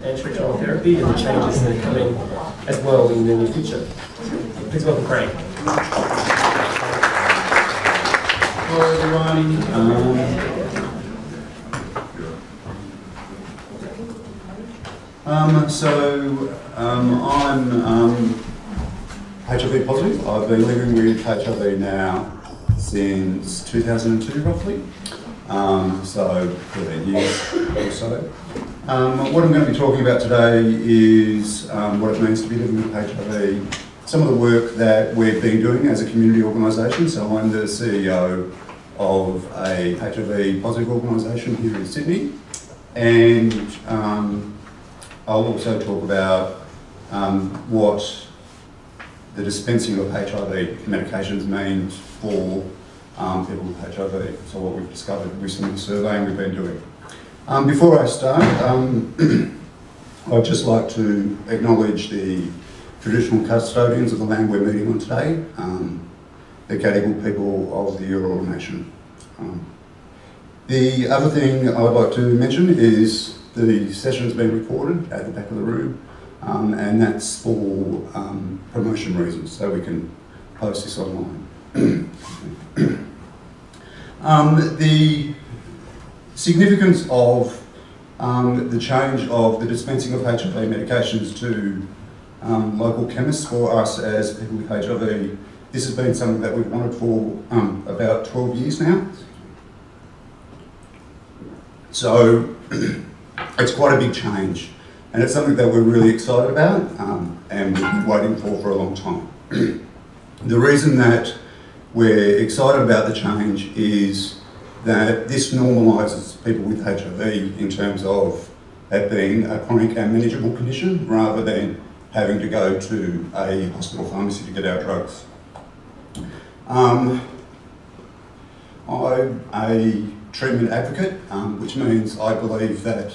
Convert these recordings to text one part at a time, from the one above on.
antiretroviral therapy and the changes that are coming as well in the near future. Please welcome Craig. Hello everyone. I'm HIV positive. I've been living with HIV now since 2002 roughly. So 13 years or so. What I'm going to be talking about today is what it means to be living with HIV, some of the work that we've been doing as a community organisation. So I'm the CEO of a HIV positive organisation here in Sydney, and I'll also talk about what the dispensing of HIV medications means for people with HIV, so what we've discovered with some of the surveying we've been doing. Before I start, I'd just like to acknowledge the traditional custodians of the land we're meeting on today, the Gadigal people of the Eora Nation. The other thing I'd like to mention is the session's been recorded at the back of the room, and that's for promotion reasons, so we can post this online. The significance of the change of the dispensing of HIV medications to local chemists for us as people with HIV, this has been something that we've wanted for about 12 years now. So it's quite a big change, and it's something that we're really excited about and we've been waiting for a long time. The reason that we're excited about the change is that this normalises people with HIV in terms of it being a chronic and manageable condition rather than having to go to a hospital pharmacy to get our drugs. I'm a treatment advocate, which means I believe that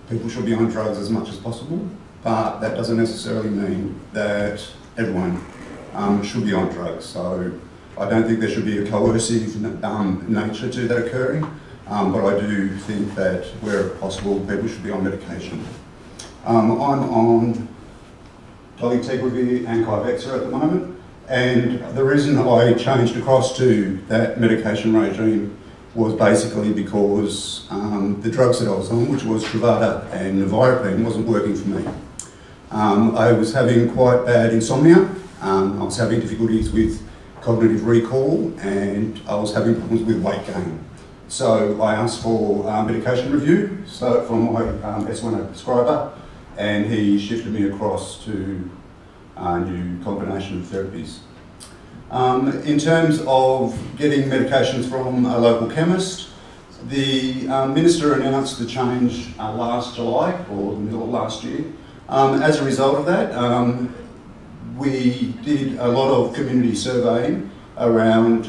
people should be on drugs as much as possible, but that doesn't necessarily mean that everyone should be on drugs. So I don't think there should be a coercive nature to that occurring, but I do think that where possible, people should be on medication. I'm on dolutegravir and Kivexor at the moment, and the reason I changed across to that medication regime was basically because the drugs that I was on, which was Truvada and Nevirapine, wasn't working for me. I was having quite bad insomnia, I was having difficulties with cognitive recall, and I was having problems with weight gain. So I asked for medication review from my S1 prescriber, and he shifted me across to a new combination of therapies. In terms of getting medications from a local chemist, the Minister announced the change last July, or the middle of last year. As a result of that, we did a lot of community surveying around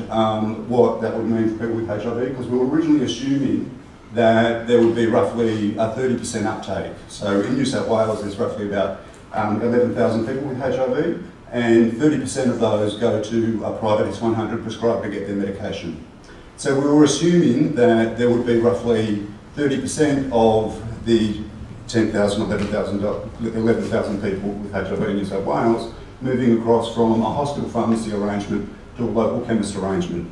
what that would mean for people with HIV, because we were originally assuming that there would be roughly a 30% uptake. So in New South Wales, there's roughly about 11,000 people with HIV, and 30% of those go to a private S100 prescriber to get their medication. So we were assuming that there would be roughly 30% of the 10,000, 11,000 people with HIV in New South Wales moving across from a hospital pharmacy arrangement to a local chemist arrangement.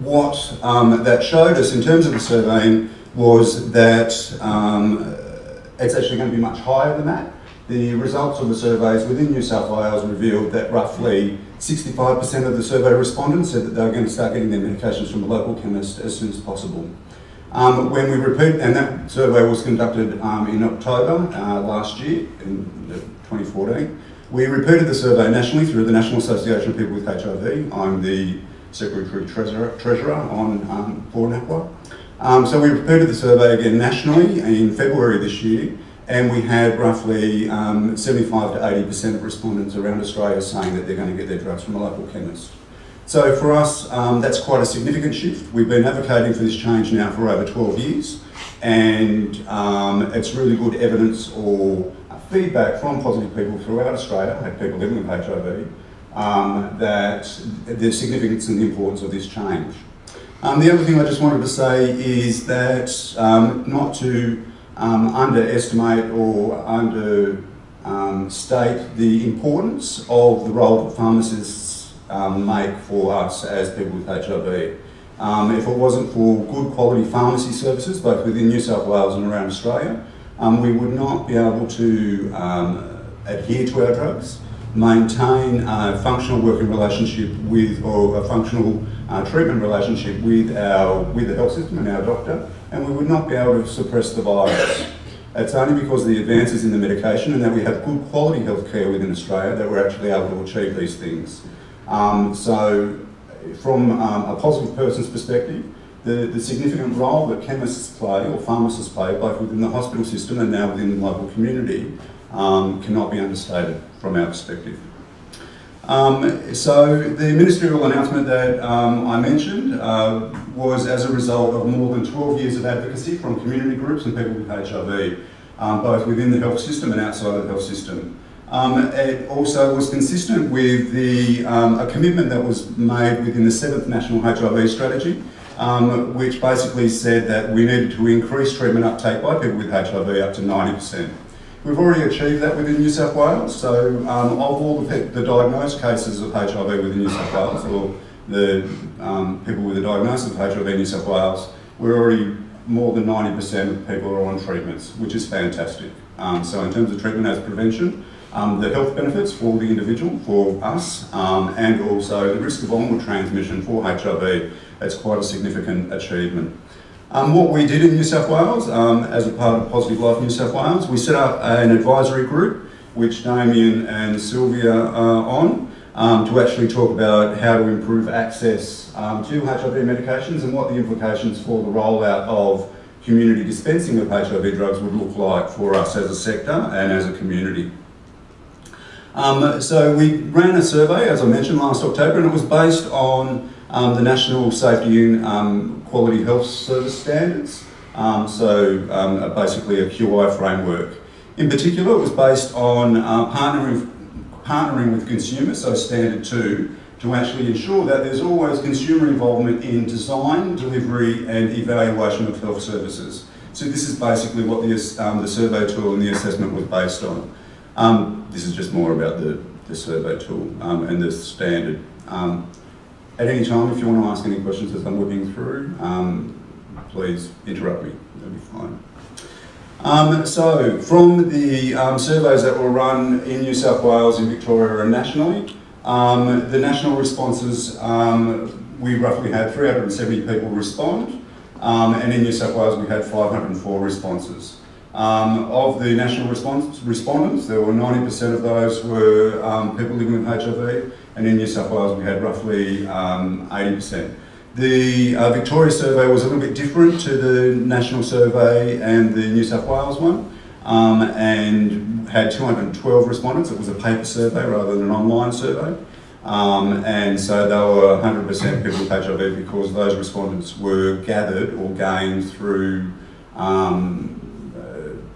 What that showed us in terms of the surveying was that it's actually going to be much higher than that. The results of the surveys within New South Wales revealed that roughly 65% of the survey respondents said that they were going to start getting their medications from a local chemist as soon as possible. And that survey was conducted in October last year, in 2014. We repeated the survey nationally through the National Association of People with HIV. I'm the Secretary Treasurer on for NAPWA. So we repeated the survey again nationally in February this year, and we had roughly 75 to 80% of respondents around Australia saying that they're going to get their drugs from a local chemist. So for us, that's quite a significant shift. We've been advocating for this change now for over 12 years, and it's really good evidence or feedback from positive people throughout Australia, people living with HIV, that the significance and the importance of this change. The other thing I just wanted to say is that not to underestimate or understate the importance of the role that pharmacists make for us as people with HIV. If it wasn't for good quality pharmacy services, both within New South Wales and around Australia, we would not be able to adhere to our drugs, maintain a functional working relationship with, or a functional treatment relationship with the health system and our doctor, and we would not be able to suppress the virus. It's only because of the advances in the medication and that we have good quality healthcare within Australia that we're actually able to achieve these things. So from a positive person's perspective, the significant role that chemists play or pharmacists play, both within the hospital system and now within the local community, cannot be understated from our perspective. So the ministerial announcement that I mentioned was as a result of more than 12 years of advocacy from community groups and people with HIV, both within the health system and outside of the health system. It also was consistent with a commitment that was made within the 7th National HIV Strategy, which basically said that we needed to increase treatment uptake by people with HIV up to 90%. We've already achieved that within New South Wales, so of all the diagnosed cases of HIV within New South Wales, or the people with a diagnosis of HIV in New South Wales, we're already more than 90% of people are on treatments, which is fantastic. So in terms of treatment as prevention, the health benefits for the individual, for us, and also the risk of onward transmission for HIV, it's quite a significant achievement. What we did in New South Wales, as a part of Positive Life New South Wales, we set up an advisory group, which Damien and Sylvia are on, to actually talk about how to improve access to HIV medications and what the implications for the rollout of community dispensing of HIV drugs would look like for us as a sector and as a community. So we ran a survey, as I mentioned, last October, and it was based on the National Safety and Quality Health Service Standards, basically a QI framework. In particular, it was based on partnering with consumers, so Standard 2, to actually ensure that there's always consumer involvement in design, delivery and evaluation of health services. So this is basically what the survey tool and the assessment was based on. This is just more about the survey tool and the standard. At any time, if you want to ask any questions as I'm looking through, please interrupt me, that'll be fine. So from the surveys that were run in New South Wales, in Victoria and nationally, the national responses, we roughly had 370 people respond, and in New South Wales we had 504 responses. Of the national respondents, there were 90% of those were people living with HIV, and in New South Wales we had roughly 80%. The Victoria survey was a little bit different to the national survey and the New South Wales one, and had 212 respondents. It was a paper survey rather than an online survey. And so they were 100% people with HIV because those respondents were gathered or gained through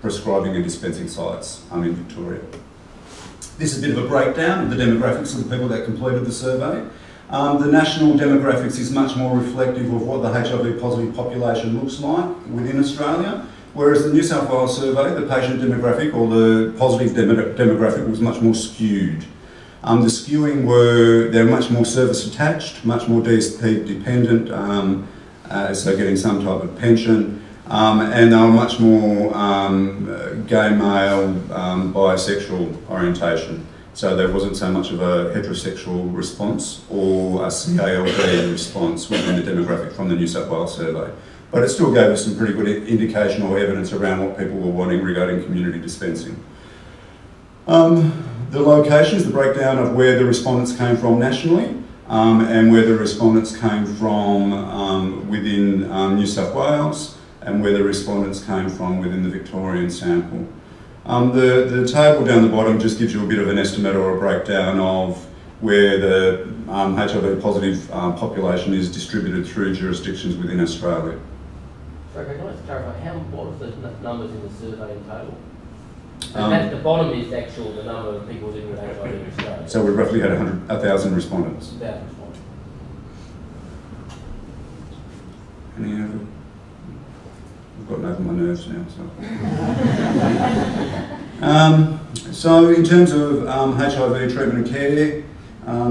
prescribing and dispensing sites in Victoria. This is a bit of a breakdown of the demographics of the people that completed the survey. The national demographics is much more reflective of what the HIV positive population looks like within Australia, whereas the New South Wales survey, the patient demographic or the positive demographic was much more skewed. The skewing they're much more service attached, much more DSP dependent, so getting some type of pension, and they were much more gay male, bisexual orientation. So there wasn't so much of a heterosexual response or a CALD response within the demographic from the New South Wales survey. But it still gave us some pretty good indication or evidence around what people were wanting regarding community dispensing. The locations, the breakdown of where the respondents came from nationally, and where the respondents came from within New South Wales, and where the respondents came from within the Victorian sample. The table down the bottom just gives you a bit of an estimate or a breakdown of where the HIV positive population is distributed through jurisdictions within Australia. Sorry, can I just clarify, what was the numbers in the survey in total? And at the bottom is the number of people living with HIV in Australia. So we roughly had 1,000 respondents. 1,000 respondents. Any other I've gotten over my nerves now. So in terms of HIV treatment and care,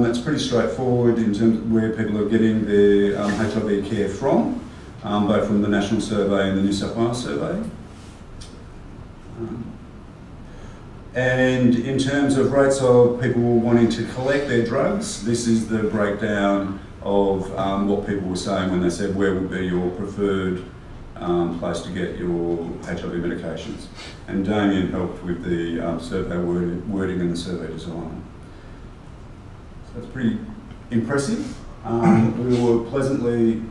it's pretty straightforward in terms of where people are getting their HIV care from, both from the National Survey and the New South Wales Survey. And in terms of rates of people wanting to collect their drugs, this is the breakdown of what people were saying when they said where would be your preferred place to get your HIV medications. And Damien helped with the survey wording and the survey design. So that's pretty impressive. We were pleasantly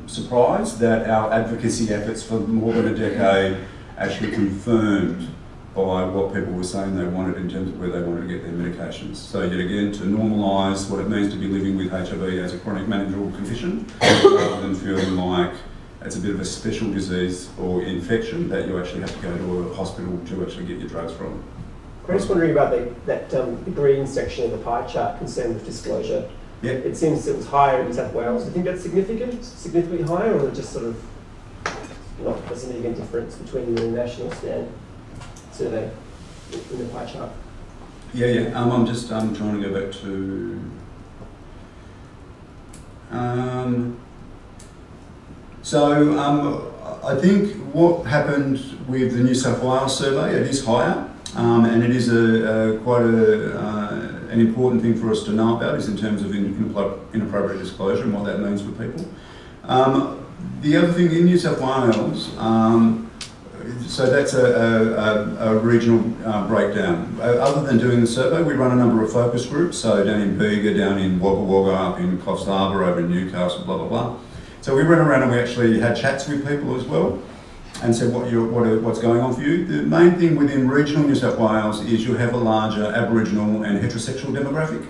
surprised that our advocacy efforts for more than a decade actually confirmed by what people were saying they wanted in terms of where they wanted to get their medications. So yet again, to normalise what it means to be living with HIV as a chronic manageable condition, rather than feeling like it's a bit of a special disease or infection that you actually have to go to a hospital to actually get your drugs from. I'm just wondering about the green section of the pie chart concerned with disclosure. Yeah. It seems it was higher in New South Wales. Do you think that's significantly higher, or just sort of not a significant difference between the national stand survey in the pie chart? Yeah. I'm just trying to go back to. I think what happened with the New South Wales survey, it is higher, and it is quite an important thing for us to know about, is in terms of inappropriate disclosure and what that means for people. The other thing in New South Wales, so that's a regional breakdown. Other than doing the survey, we run a number of focus groups, so down in Bega, down in Wagga Wagga, up in Coffs Harbour, over in Newcastle, blah, blah, blah. So we went around and we actually had chats with people as well and said what's going on for you. The main thing within regional New South Wales is you have a larger Aboriginal and heterosexual demographic.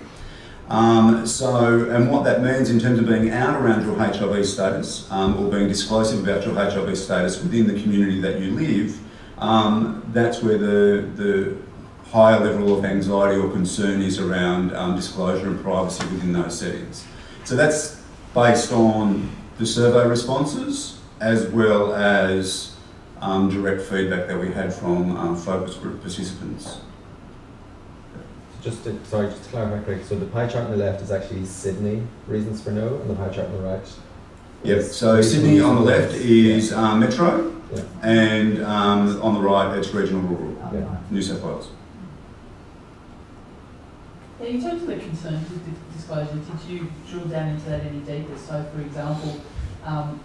And what that means in terms of being out around your HIV status or being disclosive about your HIV status within the community that you live, that's where the higher level of anxiety or concern is around disclosure and privacy within those settings. So that's based on the survey responses as well as direct feedback that we had from focus group participants. Just to clarify correctly, so the pie chart on the left is actually Sydney reasons for no, and the pie chart on the right? Yep, so Sydney on the left is metro, yeah. And on the right it's regional rural, New South Wales. Yeah, in terms of the concerns with disclosure, did you drill down into that any deeper? So, for example,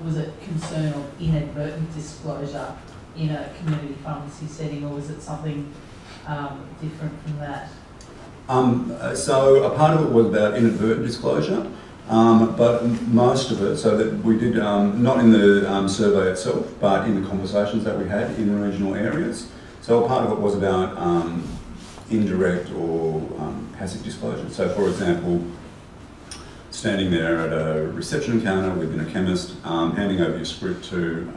was it concern of inadvertent disclosure in a community pharmacy setting, or was it something different from that? So a part of it was about inadvertent disclosure, but most of it, so that we did, not in the survey itself, but in the conversations that we had in regional areas. So a part of it was about indirect or passive disclosure. So for example, standing there at a reception counter within a chemist, handing over your script to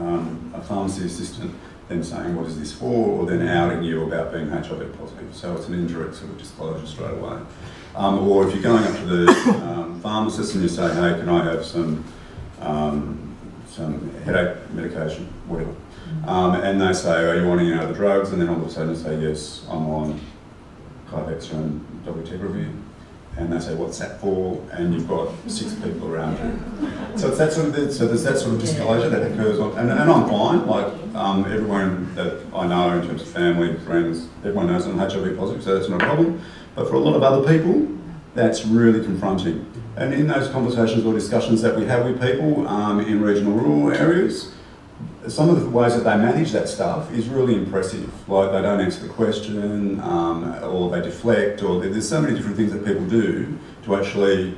a pharmacy assistant, then saying what is this for, or then outing you about being HIV positive. So it's an indirect sort of disclosure straight away. Or if you're going up to the pharmacist and you say, hey, can I have some headache medication, whatever. And they say, are you wanting any other drugs? And then all of a sudden you say, yes, I'm on Carvexa and dolutegravir. And they say, what's that for? And you've got 6 people around you. So it's that sort of, so there's that sort of disclosure that occurs on, and I'm fine, like everyone that I know in terms of family, friends, everyone knows I'm HIV positive, so that's not a problem. But for a lot of other people, that's really confronting. And in those conversations or discussions that we have with people in regional rural areas, some of the ways that they manage that stuff is really impressive. Like they don't answer the question, or they deflect, or there's so many different things that people do to actually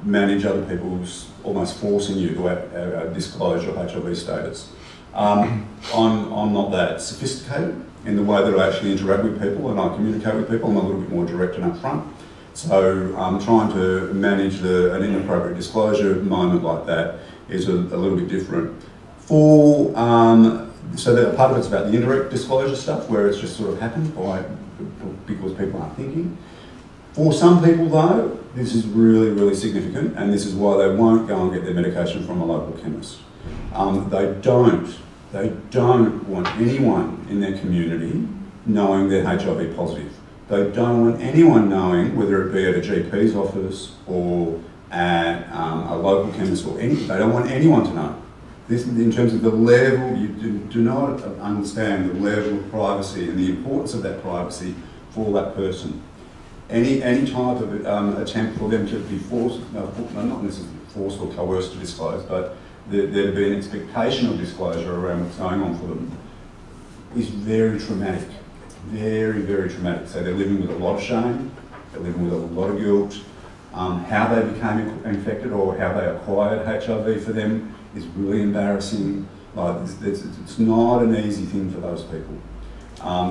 manage other people's, almost forcing you to disclose your HIV status. I'm not that sophisticated in the way that I actually interact with people and I communicate with people. I'm a little bit more direct and upfront. So trying to manage an inappropriate disclosure moment like that is a little bit different. So that part of it's about the indirect disclosure stuff, where it's just sort of happened because people aren't thinking. For some people though, this is really, really significant, and this is why they won't go and get their medication from a local chemist. They don't They don't want anyone in their community knowing they're HIV positive. They don't want anyone knowing, whether it be at a GP's office or at a local chemist or they don't want anyone to know. This, in terms of the level, you do not understand the level of privacy and the importance of that privacy for that person. Any type of attempt for them to be forced, not necessarily forced or coerced to disclose, but there to be an expectation of disclosure around what's going on for them is very traumatic. Very, very traumatic. So they're living with a lot of shame, they're living with a lot of guilt. How they became infected or how they acquired HIV for them is really embarrassing. Like, it's not an easy thing for those people.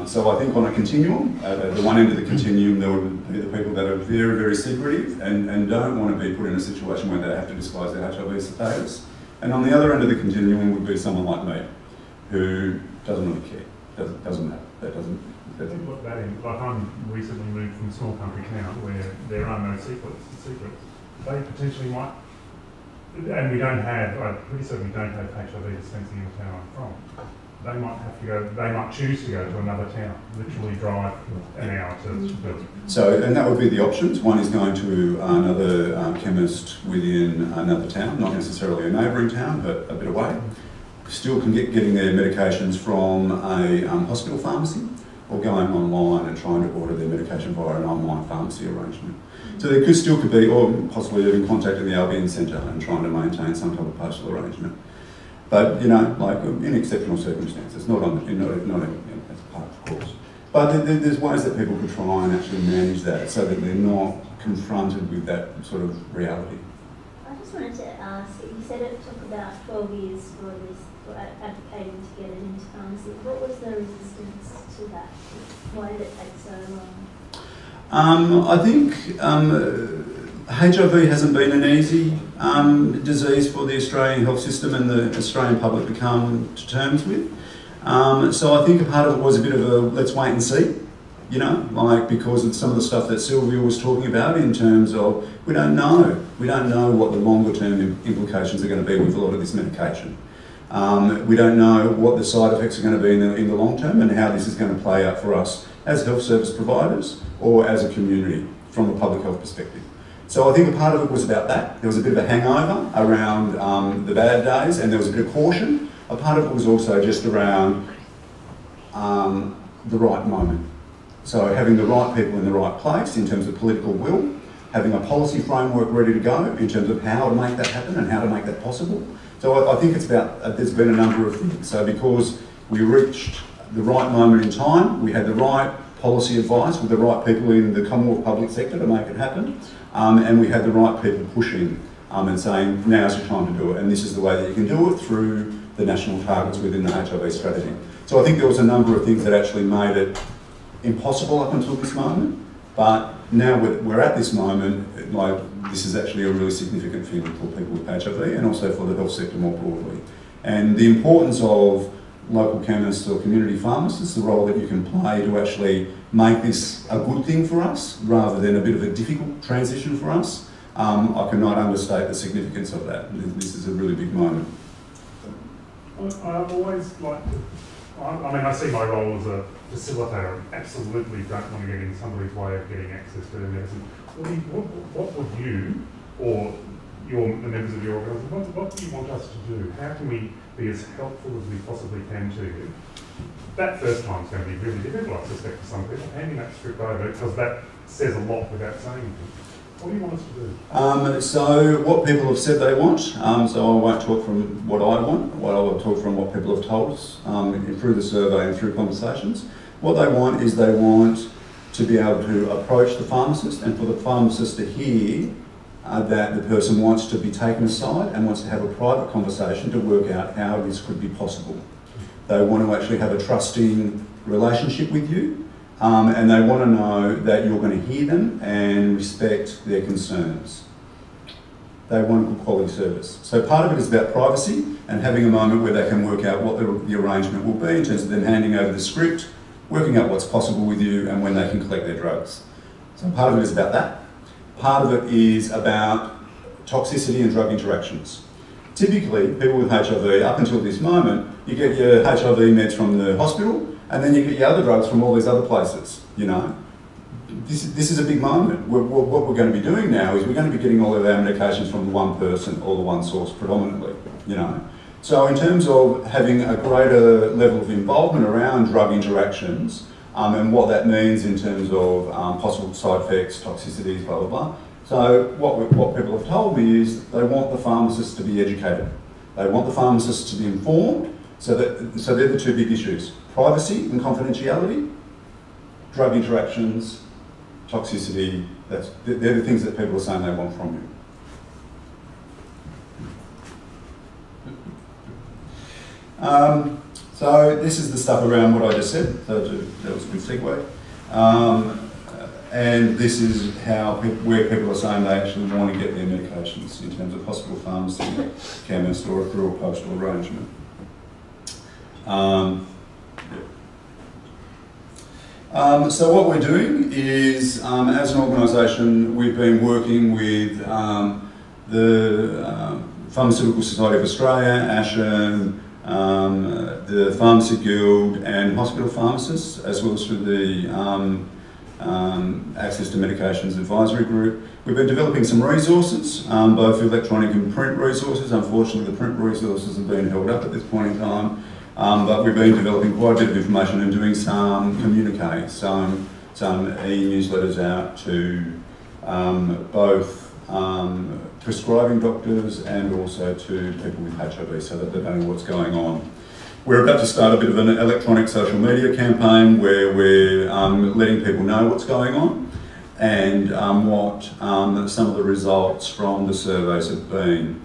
So I think on a continuum, at the one end of the continuum, there would be the people that are very, very secretive and don't want to be put in a situation where they have to disclose their HIV status. And on the other end of the continuum would be someone like me, who doesn't really care, doesn't matter. I think what that is, like I'm recently moved from a small country town where there are no secrets. They potentially might, and we don't have, I'm pretty certain we don't have HIV dispensing in the town I'm from. They might have to go, they might choose to go to another town, literally drive an hour to. So, and that would be the options. One is going to another chemist within another town, not necessarily a neighbouring town, but a bit away. Still can getting their medications from a hospital pharmacy, or going online and trying to order their medication via an online pharmacy arrangement. So there could be, or possibly even contacting the Albion Centre and trying to maintain some type of postal arrangement. But, you know, like in exceptional circumstances, not on, not as part of the course. But there's ways that people could try and actually manage that so that they're not confronted with that sort of reality. I just wanted to ask, you said it took about 12 years for advocating to get it into pharmacy. What was the resistance to that? Why did it take so long? I think HIV hasn't been an easy disease for the Australian health system and the Australian public to come to terms with. So I think a part of it was a bit of a let's wait and see, you know, like because of some of the stuff that Sylvia was talking about in terms of we don't know what the longer term implications are going to be with a lot of this medication. We don't know what the side effects are going to be in the long term and how this is going to play out for us as health service providers or as a community from a public health perspective. So I think a part of it was about that. There was a bit of a hangover around the bad days and there was a bit of caution. A part of it was also just around the right moment. So having the right people in the right place in terms of political will, having a policy framework ready to go in terms of how to make that happen and how to make that possible. So I think it's about, there's been a number of things. So because we reached the right moment in time, we had the right policy advice with the right people in the Commonwealth public sector to make it happen, and we had the right people pushing and saying, now's your time to do it, and this is the way that you can do it through the national targets within the HIV strategy. So I think there was a number of things that actually made it impossible up until this moment, but now we're at this moment, like this is actually a really significant thing for people with HIV and also for the health sector more broadly. And the importance of local chemists or community pharmacists, the role that you can play to actually make this a good thing for us rather than a bit of a difficult transition for us, I cannot understate the significance of that. This is a really big moment. I've always liked to, I mean, I see my role as a facilitator. I absolutely don't want to get in somebody's way of getting access to their medicine. What would you, or the members of your organisation, what do you want us to do? How can we be as helpful as we possibly can to you? That first time is going to be really difficult, I suspect, for some people, handing that script over, because that says a lot without saying anything. What do you want us to do? So what people have said they want, so I won't talk from what I want, I will talk from what people have told us through the survey and through conversations. What they want is they want to be able to approach the pharmacist and for the pharmacist to hear that the person wants to be taken aside and wants to have a private conversation to work out how this could be possible. They want to actually have a trusting relationship with you. And they want to know that you're going to hear them and respect their concerns. They want a good quality service. So part of it is about privacy and having a moment where they can work out what the arrangement will be in terms of them handing over the script, working out what's possible with you and when they can collect their drugs. So part of it is about that. Part of it is about toxicity and drug interactions. Typically, people with HIV, up until this moment, You get your HIV meds from the hospital, and then you get your other drugs from all these other places, you know. This is a big moment. What we're going to be doing now is we're going to be getting all of our medications from the one person or the one source predominantly, you know. So in terms of having a greater level of involvement around drug interactions and what that means in terms of possible side effects, toxicities, blah, blah, blah. So what people have told me is they want the pharmacists to be educated. They want the pharmacists to be informed. So they're the two big issues: privacy and confidentiality, drug interactions, toxicity. They're the things that people are saying they want from you. So this is the stuff around what I just said. So that was a good segue. And this is where people are saying they actually want to get their medications in terms of hospital, pharmacy, chemist, or through a postal arrangement. So what we're doing is, as an organisation, we've been working with the Pharmaceutical Society of Australia, ASHM, the Pharmacy Guild and hospital pharmacists, as well as through the Access to Medications Advisory Group. We've been developing some resources, both electronic and print resources. Unfortunately, the print resources have been held up at this point in time. But we've been developing quite a bit of information and doing some communiques, some e-newsletters out to both prescribing doctors and also to people with HIV so that they know what's going on. We're about to start a bit of an electronic social media campaign where we're letting people know what's going on and what some of the results from the surveys have been.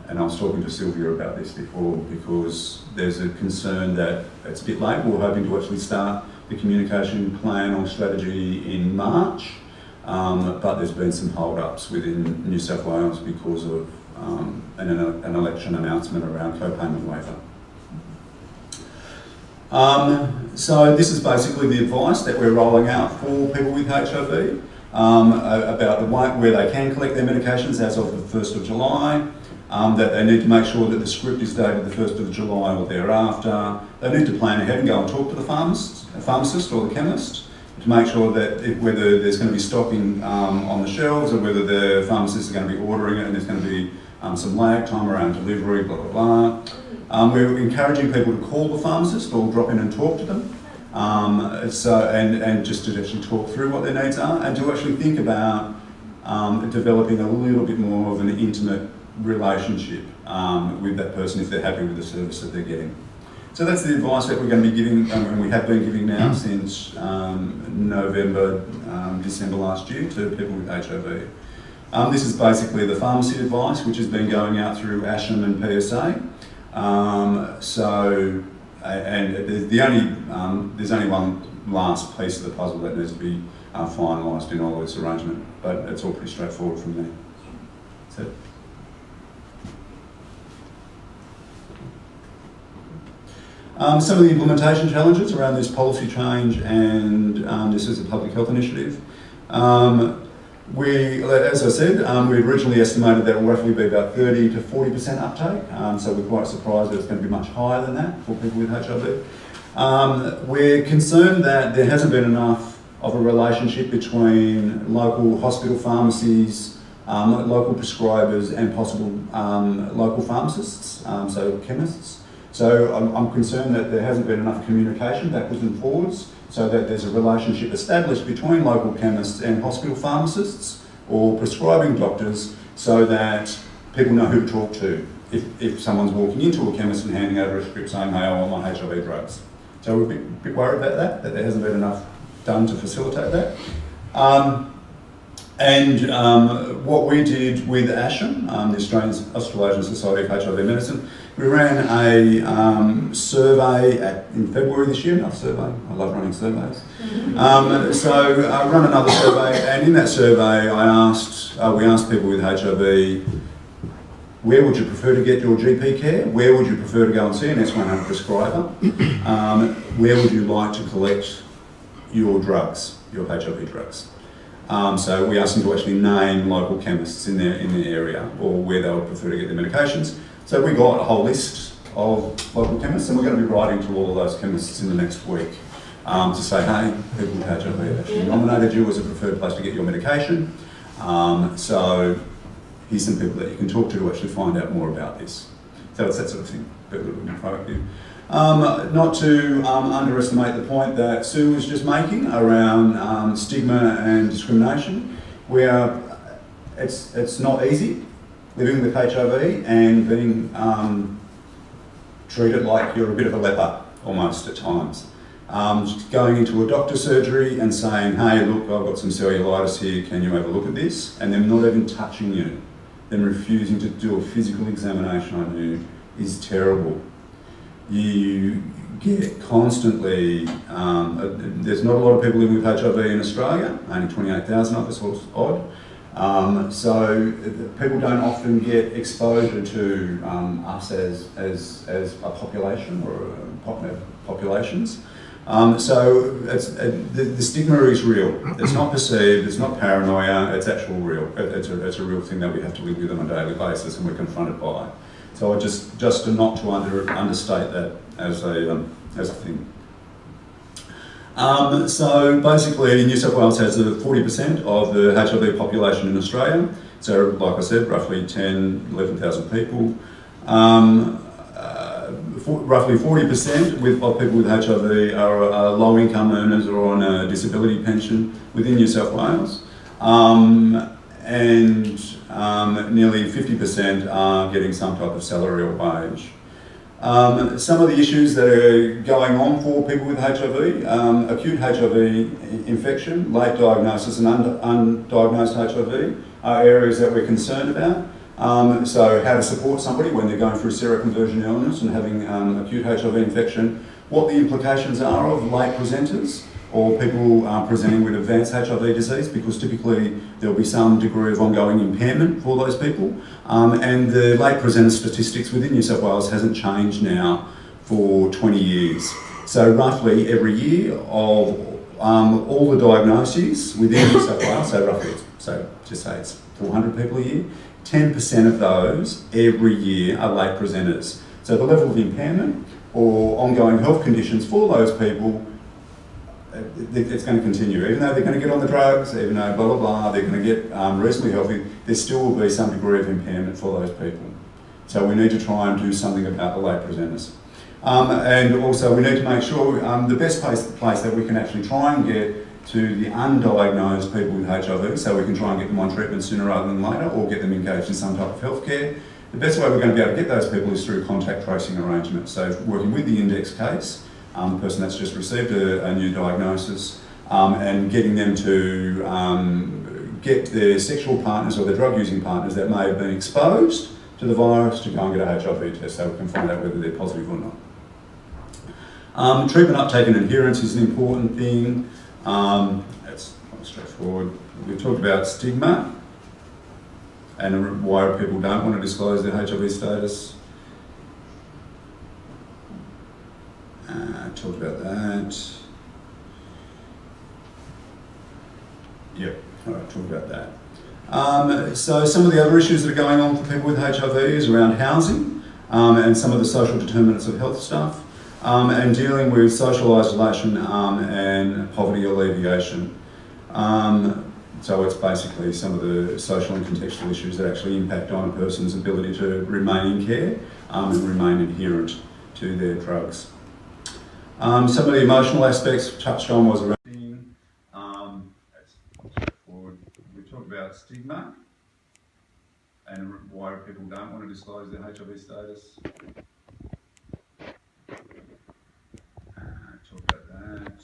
And I was talking to Sylvia about this before because there's a concern that it's a bit late. We're hoping to actually start the communication plan or strategy in March, but there's been some hold-ups within New South Wales because of an election announcement around co-payment waiver. So this is basically the advice that we're rolling out for people with HIV about the way where they can collect their medications as of the 1st of July. That they need to make sure that the script is dated the 1st of July or thereafter. They need to plan ahead and go and talk to the pharmacist or the chemist to make sure that whether there's going to be stocking on the shelves or whether the pharmacists are going to be ordering it and there's going to be some lag time around delivery, blah, blah, blah. We're encouraging people to call the pharmacist or drop in and talk to them. And just to actually talk through what their needs are and to actually think about developing a little bit more of an intimate relationship with that person if they're happy with the service that they're getting. So that's the advice that we're going to be giving, and we have been giving now since November, December last year to people with HIV. This is basically the pharmacy advice, which has been going out through ASHM and PSA. There's only one last piece of the puzzle that needs to be finalised in all this arrangement, but it's all pretty straightforward from there. That's it. Some of the implementation challenges around this policy change, and this is a public health initiative. As I said, we originally estimated that it will roughly be about 30 to 40% uptake, so we're quite surprised that it's going to be much higher than that for people with HIV. We're concerned that there hasn't been enough of a relationship between local hospital pharmacies, local prescribers and possible local pharmacists, so chemists. So I'm concerned that there hasn't been enough communication backwards and forwards so that there's a relationship established between local chemists and hospital pharmacists or prescribing doctors so that people know who to talk to if someone's walking into a chemist and handing over a script saying, hey, I want my HIV drugs. So we're a bit worried about that there hasn't been enough done to facilitate that. What we did with ASHM, the Australasian Society of HIV Medicine, we ran a survey in February this year, another survey, I love running surveys. So I run another survey, and in that survey we asked people with HIV, where would you prefer to get your GP care? Where would you prefer to go and see an S100 prescriber? Where would you like to collect your drugs, your HIV drugs? So we asked them to actually name local chemists in their area or where they would prefer to get their medications. So we got a whole list of local chemists, and we're going to be writing to all of those chemists in the next week to say, hey, people with HIV have actually nominated you as a preferred place to get your medication. So here's some people that you can talk to actually find out more about this. So it's that sort of thing, a little bit more proactive. Not to underestimate the point that Sue was just making around stigma and discrimination. It's not easy living with HIV and being treated like you're a bit of a leper almost at times. Going into a doctor's surgery and saying, hey, look, I've got some cellulitis here, can you have a look at this? And them not even touching you, them refusing to do a physical examination on you is terrible. You get constantly, there's not a lot of people living with HIV in Australia, only 28,000 of us, was odd. So people don't often get exposure to us as a population or populations. So the stigma is real. It's not perceived, it's not paranoia, it's actual real. It's a real thing that we have to live with on a daily basis and we're confronted by. So I just not to understate that as a thing. So basically New South Wales has 40% of the HIV population in Australia. So like I said, roughly 11,000 people. Roughly 40% of people with HIV are low income earners or on a disability pension within New South Wales. And nearly 50% are getting some type of salary or wage. Some of the issues that are going on for people with HIV, acute HIV infection, late diagnosis and undiagnosed HIV are areas that we're concerned about. So how to support somebody when they're going through seroconversion illness and having acute HIV infection, what the implications are of late presenters or people presenting with advanced HIV disease, because typically there'll be some degree of ongoing impairment for those people. And the late presenter statistics within New South Wales hasn't changed now for 20 years. So roughly every year of all the diagnoses within New South Wales, so roughly, so just say it's 400 people a year, 10% of those every year are late presenters. So the level of impairment or ongoing health conditions for those people, it's going to continue. Even though they're going to get on the drugs, even though blah, blah, blah, they're going to get reasonably healthy, there still will be some degree of impairment for those people. So we need to try and do something about the late presenters. And also we need to make sure the best place that we can actually try and get to the undiagnosed people with HIV, so we can try and get them on treatment sooner rather than later, or get them engaged in some type of healthcare. The best way we're going to be able to get those people is through contact tracing arrangements. So working with the index case, the person that's just received a new diagnosis, and getting them to get their sexual partners or their drug-using partners that may have been exposed to the virus to go and get a HIV test so we can find out whether they're positive or not. Treatment uptake and adherence is an important thing. It's quite straightforward. We've talked about stigma and why people don't want to disclose their HIV status. Talked about that. Yep, all right, talked about that. So some of the other issues that are going on for people with HIV is around housing and some of the social determinants of health stuff. And dealing with social isolation and poverty alleviation. So it's basically some of the social and contextual issues that actually impact on a person's ability to remain in care and remain adherent to their drugs. Some of the emotional aspects touched on was around we talked about stigma and why people don't want to disclose their HIV status. Talk about that.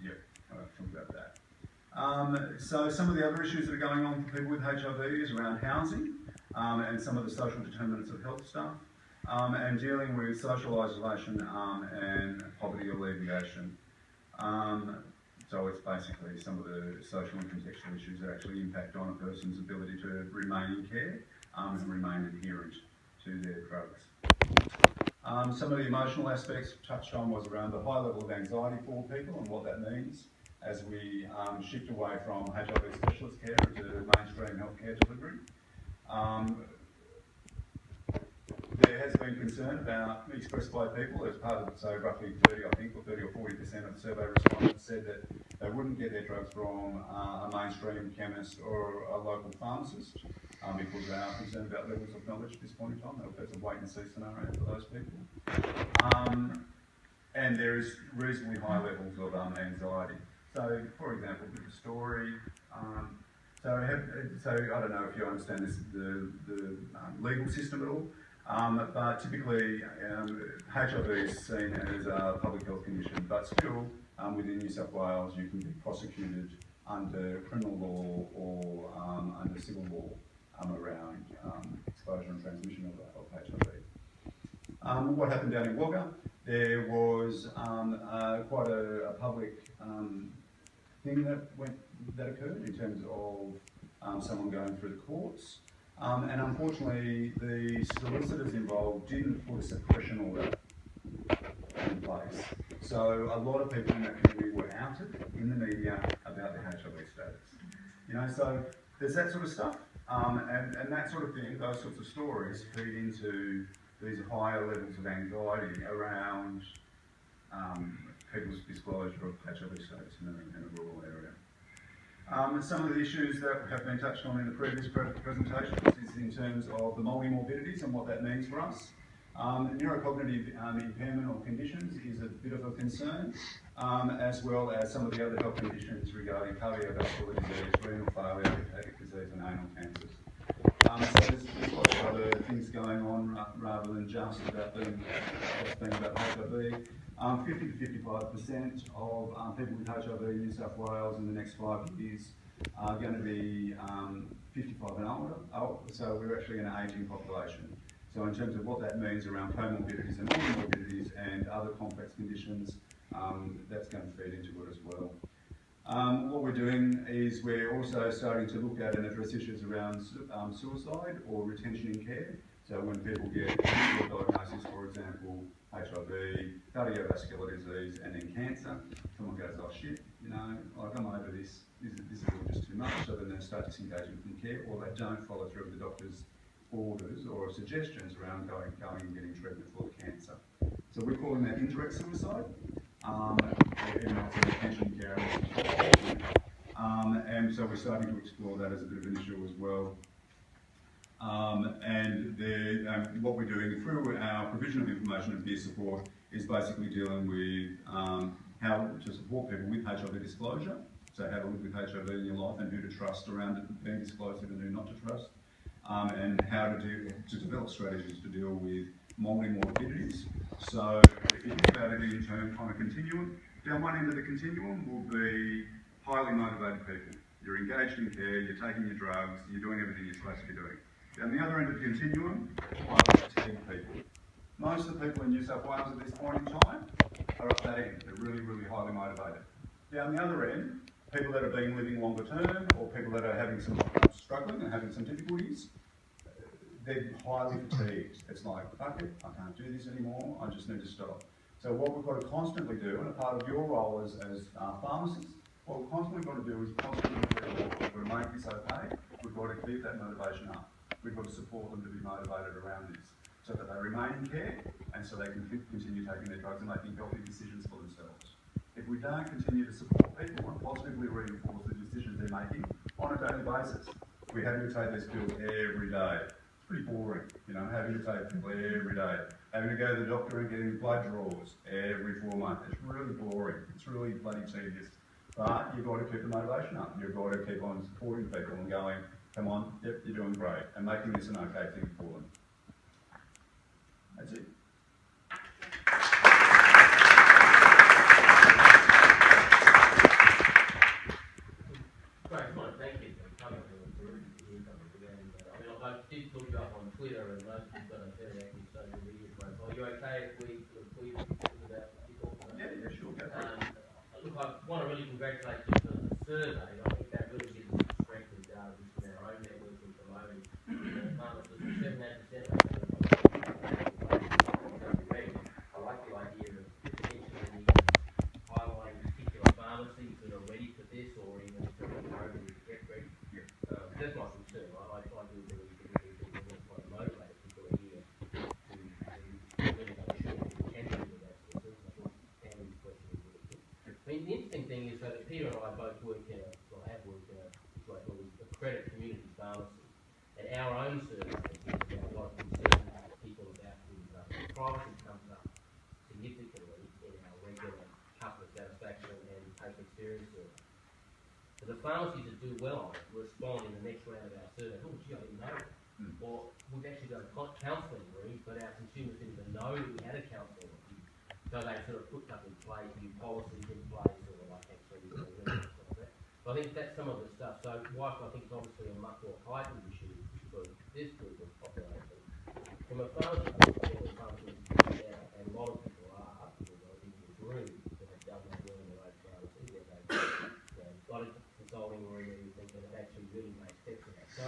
Yep, I've talked about that. So some of the other issues that are going on for people with HIV is around housing and some of the social determinants of health stuff and dealing with social isolation and poverty alleviation. So it's basically some of the social and contextual issues that actually impact on a person's ability to remain in care and remain adherent to their drugs. Some of the emotional aspects touched on was around the high level of anxiety for people and what that means as we shift away from HIV specialist care into mainstream healthcare delivery. there has been concern about, expressed by people as part of, so roughly 30, I think, or 30 or 40% of the survey respondents said that they wouldn't get their drugs from a mainstream chemist or a local pharmacist because they are concerned about levels of knowledge at this point in time. That's a wait and see scenario for those people. And there is reasonably high levels of anxiety. So, for example, a bit of a story. So I don't know if you understand this, the legal system at all, but typically HIV is seen as a public health condition, but still within New South Wales you can be prosecuted under criminal law or under civil law around exposure and transmission of HIV. What happened down in Wagga? There was quite a public thing that occurred in terms of someone going through the courts, and unfortunately the solicitors involved didn't put a suppression order in place. So a lot of people in that community were outed in the media about their HIV status. You know, so there's that sort of stuff, and that sort of thing, those sorts of stories feed into these higher levels of anxiety around people's disclosure of HIV status in a rural area. Some of the issues that have been touched on in the previous presentations is in terms of the multimorbidities and what that means for us. Neurocognitive impairment or conditions is a bit of a concern, as well as some of the other health conditions regarding cardiovascular disease, renal failure, hepatic disease and anal cancers. So there's lots of other things going on rather than just about being about HIV. 50 to 55% of people with HIV in New South Wales in the next 5 years are going to be 55 and older, so we're actually an ageing population. So in terms of what that means around comorbidities and morbidities and other complex conditions, that's going to feed into it as well. What we're doing is we're also starting to look at and address issues around suicide or retention in care. So when people get a diagnosis, for example, HIV, cardiovascular disease, and then cancer, someone goes, oh shit, you know, like I'm over this is all just too much, so then they start disengaging from care, or they don't follow through with the doctor's orders or suggestions around going and getting treatment for the cancer. So we're calling that indirect suicide, and that's a retention care. And so we're starting to explore that as a bit of an issue as well. What we're doing through our provision of information and peer support is basically dealing with how to support people with HIV disclosure, so how to live with HIV in your life and who to trust around it being disclosed and who not to trust, and how to develop strategies to deal with multimorbidities. So if you think about it in terms on a continuum, down one end of the continuum will be highly motivated people. You're engaged in care, you're taking your drugs, you're doing everything you're supposed to be doing. Down the other end of the continuum, highly fatigued people. Most of the people in New South Wales at this point in time are up that end. They're really, really highly motivated. Down the other end, people that have been living longer term or people that are having some struggling and having some difficulties, they're highly fatigued. It's like, fuck it, I can't do this anymore, I just need to stop. So what we've got to constantly do, and a part of your role as pharmacists, what we've constantly got to do is constantly we've got to make this okay, we've got to keep that motivation up. We've got to support them to be motivated around this, so that they remain in care and so they can continue taking their drugs and making healthy decisions for themselves. If we don't continue to support people and positively reinforce the decisions they're making on a daily basis, we're having to take this pill every day. It's pretty boring, you know, having to take people every day, having to go to the doctor and getting blood draws every 4 months. It's really boring. It's really bloody tedious. But you've got to keep the motivation up. You've got to keep on supporting people and going, come on, yep, you're doing great, and making this an okay thing for them. That's it. Great, fine, thank you for coming to the group. I did look you up on Twitter and most you've got a very active social media profile. Are you okay if we tweet about what you're talking about? Yeah, sure, go for it. Look, I want to really congratulate you for the survey. I think that really gives us strength and data in our own network and promoting pharmacists. 78% I like the idea of potentially highlighting particular pharmacies that are ready for this or even promoting to get ready. That's my concern. I do believe that people are quite motivated people are here to mean, the interesting thing is that Peter and I both work in have worked in what we call a credit community pharmacy. And our own survey is about a lot of concern with people about the privacy comes up significantly in our regular customer satisfaction and patient experience survey. So the pharmacies that do well on it respond in the next round of our survey. Oh, gee, I didn't know that. Or we've actually got counselling rooms, but our consumers didn't even know that we had a counselling room. So they sort of put stuff in place, new policies in place, or like actually stuff like that. So I think that's some of the stuff. So whilst I think it's obviously a much more heightened issue for this group of population, from a pharmacy perspective, and a lot of people are, because I think in this room that have done that well in their own pharmacy, where they've got a consulting room and everything, that have actually really made steps in that. So,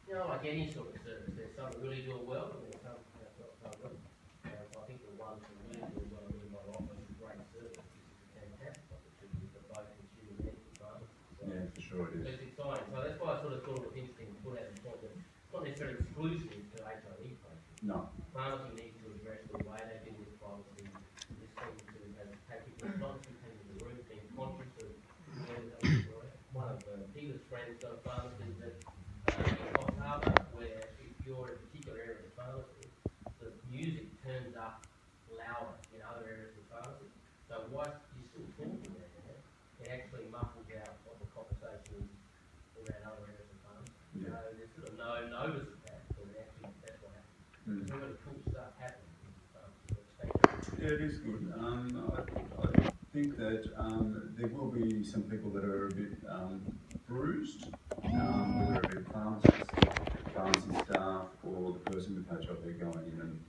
you know, like any sort of service, there's some that really do it well, and there's some that don't well. So I think the ones that really do it well, really might offer a great service. This is a fantastic opportunity for both consumers and for pharmacists. So Yeah, for sure it is. it's exciting. So that's why I sort of thought it was interesting to put out the point that it's not necessarily exclusive to HIV patients. No. Pharmacy needs to address the way they deal with privacy. This seems to have people not just coming to the room being conscious of one of Peter's friends got a pharmacy that Off Harbour, where if you're in a particular area of the pharmacy, the music turns up louder in other areas of the pharmacy. So whilst you're still talking there, it actually muffles out what the conversation is around other areas of the pharmacy. Yeah. So there's sort of no notice of that, but actually that's what happens. There's some really cool stuff happening in the pharmacy. Yeah, it is good. I think that there will be some people that are a bit bruised, whether it be pharmacy staff, or the person with HIV going in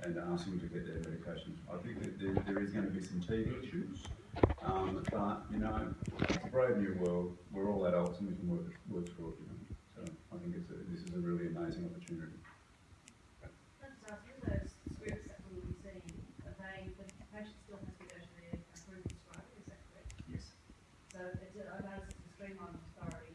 and asking to get their medications. I think that there is going to be some teething issues, but you know, it's a brave new world. We're all adults and we can work through it. You know? So I think this is a really amazing opportunity. Those scripts that we will be seeing, the patient still has to go to their approved prescriber, is that correct? Yes. So it's a streamlined authority.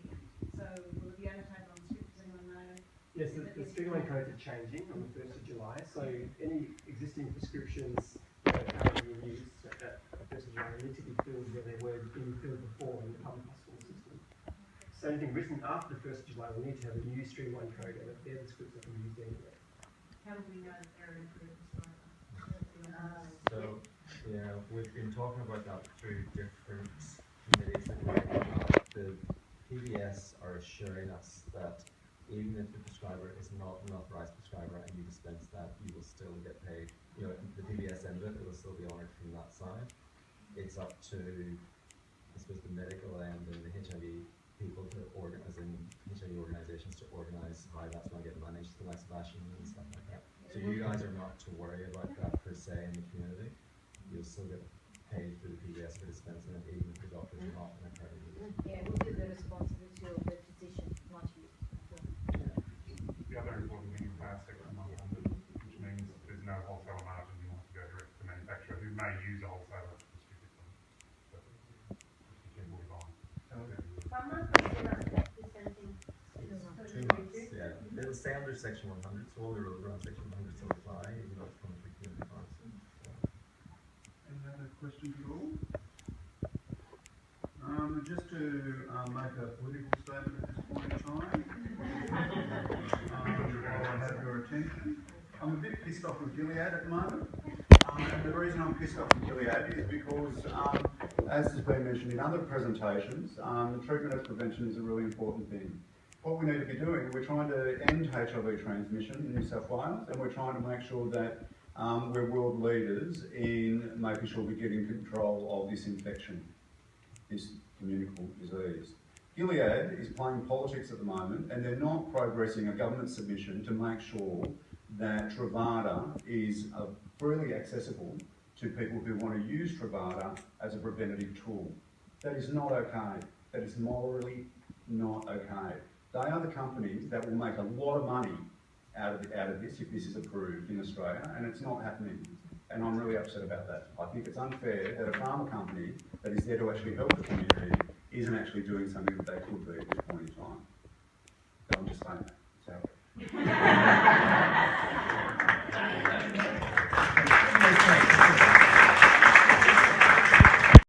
So will it be annotated on the script? Does anyone know? Yes, the streamline codes are changing on the 1st of July, so any existing prescriptions that are currently in use at the 1st of July need to be filled where they were being filled before in the public hospital system. So anything written after the 1st of July will need to have a new streamline code, and they're the scripts that can be used anyway. How do we know that they're an approved prescriber? So, yeah, we've been talking about that through different committees that we're on. The PBS are assuring us that even if the prescriber is not an authorised prescriber and you dispense that, you will still get paid. You know, the PBS end of it will still be honoured from that side. It's up to, I suppose, the medical end and the HIV people to organise, in HIV organisations to organise how that's going to get managed, the likes of Ashton and stuff like that. So you guys are not to worry about that per se in the community. You'll still get paid through the PBS for dispensing it, even if the doctor's not an accredited. Yeah, we'll give the responsibility of the physician, not you. The other important thing is our section 100, which means there's no wholesale margin. You want to go direct to the manufacturer who may use a wholesaler to distribute them. But you can move on. One month or 2 months that dispensing? 2 months, yeah. It'll stay under section 100, so all the rules around section 100 still apply, even though it's coming through community pharmacy. Any other questions at all? Just to make a political statement at this point in time, while I have your attention, I'm a bit pissed off with Gilead at the moment. And the reason I'm pissed off with Gilead is because, as has been mentioned in other presentations, treatment as prevention is a really important thing. What we need to be doing, we're trying to end HIV transmission in New South Wales, and we're trying to make sure that we're world leaders in making sure we get in control of this infection, this communicable disease. Gilead is playing politics at the moment, and they're not progressing a government submission to make sure that Truvada is freely accessible to people who want to use Truvada as a preventative tool. That is not okay. That is morally not okay. They are the companies that will make a lot of money out of this if this is approved in Australia, and it's not happening. And I'm really upset about that. I think it's unfair that a pharma company that is there to actually help the community isn't actually doing something that they could be at this point in time. So I'm just saying that. It's out.